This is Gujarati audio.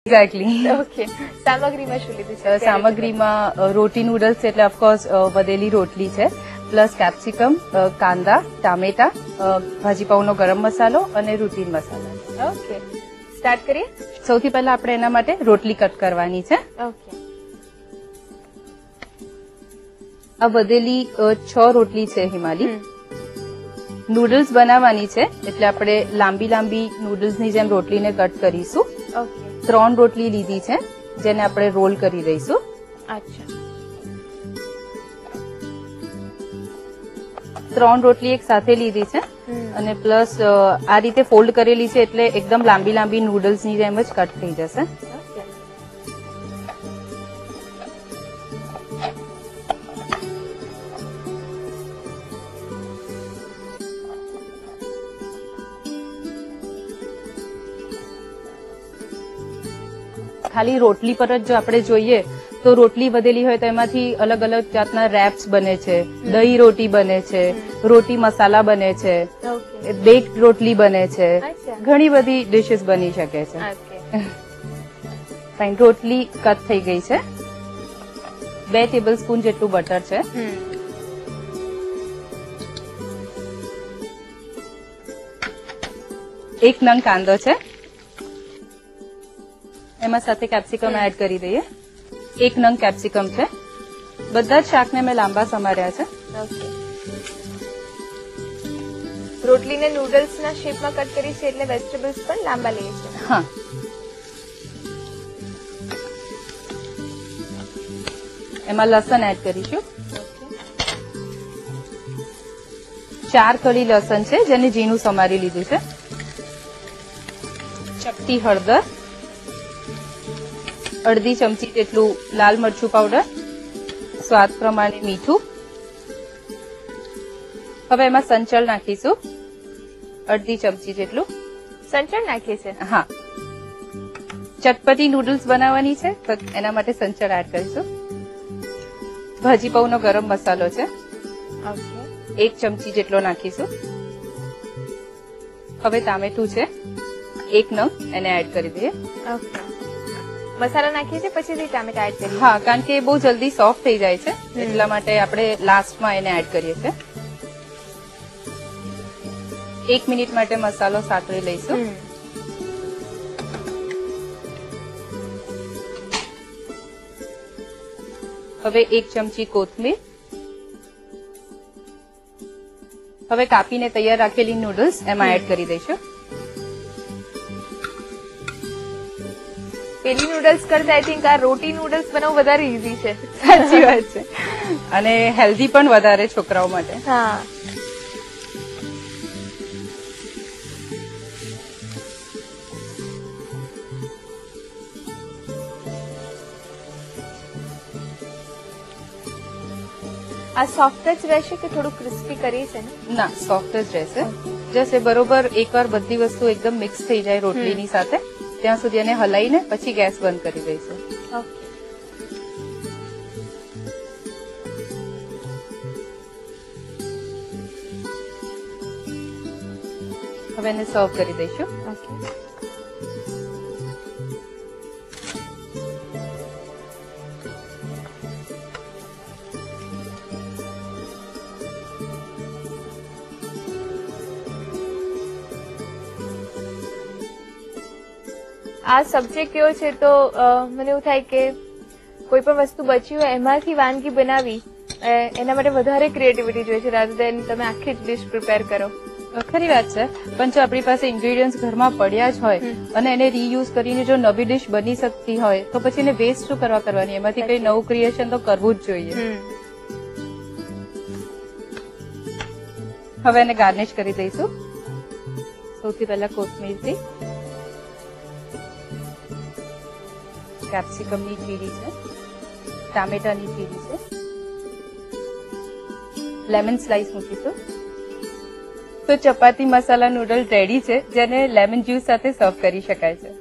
એક્ઝેક્ટલી. ઓકે, સામગ્રીમાં શું લીધું છે? સામગ્રીમાં રોટી નૂડલ્સ એટલે ઓફકોર્સ વધેલી રોટલી છે, પ્લસ કેપ્સિકમ, કાંદા, ટામેટા, ભાજીપાઉનો ગરમ મસાલો અને રૂટીન મસાલા. ઓકે, સ્ટાર્ટ કરીએ. સૌથી પહેલા આપણે એના માટે રોટલી કટ કરવાની છે. ઓકે, આ વધેલી 6 રોટલી છે હિમાલી. નૂડલ્સ બનાવવાની છે એટલે આપણે લાંબી લાંબી નૂડલ્સની જેમ રોટલીને કટ કરીશું. ઓકે, 3 રોટલી લીધી છે જેને આપણે રોલ કરી દઈશું. અચ્છા, 3 રોટલી એક સાથે લીધી છે અને પ્લસ આ રીતે ફોલ્ડ કરેલી છે એટલે એકદમ લાંબી લાંબી નૂડલ્સની જેમ જ કટ થઈ જશે. ઓકે, ખાલી રોટલી પર જ જો આપણે જોઈએ તો રોટલી વધેલી હોય તો એમાંથી અલગ અલગ જાતના રેપ્સ બને છે, દહીં રોટી બને છે, રોટી મસાલા બને છે, ઓકે, બેક્ડ રોટલી બને છે, અચ્છા, ઘણી બધી ડિશિસ બની શકે છે. ઓકે, ફાઇન, રોટલી કટ થઈ ગઈ છે. 2 ટેબલસ્પૂન જેટલું બટર છે. એક નંગ કાંદો છે, એમાં સાથે કેપ્સિકમ એડ કરી દઈએ. 1 નંગ કેપ્સિકમ છે. બધા જ શાકને મેં લાંબા સમાર્યા છે. ઓકે. રોટલીને નૂડલ્સના શેપમાં કટ કરી છે એટલે વેજીટેબલ્સ પણ લાંબા લઈએ છે. હા, એમાં લસણ એડ કરીશું. 4 કળી લસણ છે જેને ઝીણું સમારી લીધું છે. ચપટી હળદર, અડધી ચમચી જેટલું લાલ મરચું પાવડર, સ્વાદ પ્રમાણે મીઠું. હવે એમાં સંચળ નાખીશું, અડધી ચમચી જેટલું. સંચળ નાખીએ છે. હા, ચટપટી નૂડલ્સ બનાવવાની છે તો એના માટે સંચળ એડ કરીશું. ભાજીપાઉનો ગરમ મસાલો છે, ઓકે, 1 ચમચી જેટલો નાખીશું. હવે ટામેટું છે 1 નંગ, એને એડ કરી દઈએ. ઓકે, મસાલા નાખીએ છીએ પછીથી ટામેટા એડ કરીએ. હા, કારણ કે એ બહુ જલ્દી સોફ્ટ થઈ જાય છે એટલા માટે આપણે લાસ્ટમાં એને એડ કરીએ છીએ. 1 મિનિટ માટે મસાલો સાતળી લઈશું. હવે 1 ચમચી કોથમીર. હવે કાપીને તૈયાર રાખેલી નૂડલ્સ એમાં એડ કરી દઈશું. પેલી નૂડલ્સ કરતા આઈ થિંક આ રોટી નૂડલ્સ બનાવવું વધારે ઈઝી છે. સાચી વાત છે, અને હેલ્ધી પણ વધારે છોકરાઓ માટે. હા, આ સોફ્ટ જ રહેશે કે થોડું ક્રિસ્પી કરી છે ને? ના, સોફ્ટ જ રહેશે. જશે બરોબર એકવાર બધી વસ્તુ એકદમ મિક્સ થઈ જાય રોટલીની સાથે ત્યાં સુધી એને હલાઈને પછી ગેસ બંધ કરી દઈશું. ઓકે, હવે એને સર્વ કરી દઈશું. ઓકે, આ સબ્જેક્ટ કેવો છે તો મને એવું થાય કે કોઈ પણ વસ્તુ બચી હોય એમાંથી વાનગી બનાવી એના માટે વધારે ક્રિએટિવિટી જોઈએ છે રાધર દેન તમે આખી જ ડિશ પ્રિપેર કરો. ખરી વાત છે, પણ જો આપણી પાસે ઇન્ગ્રેડિયન્ટ્સ ઘરમાં પડ્યા જ હોય અને એને રીયુઝ કરીને જો નવી ડિશ બની શકતી હોય તો પછી એને વેસ્ટ શું કરવાની, એમાંથી કઈ નવું ક્રિએશન તો કરવું જ જોઈએ. હવે એને ગાર્નિશ કરી દઈશું. સૌથી પહેલા કોથમીરથી, કેપ્સિકમની ચીરી છે, ટામેટાની ચીરી છે, લેમન સ્લાઇસ મૂકીશું. તો ચપાતી મસાલા નૂડલ રેડી છે જેને લેમન જ્યુસ સાથે સર્વ કરી શકાય છે.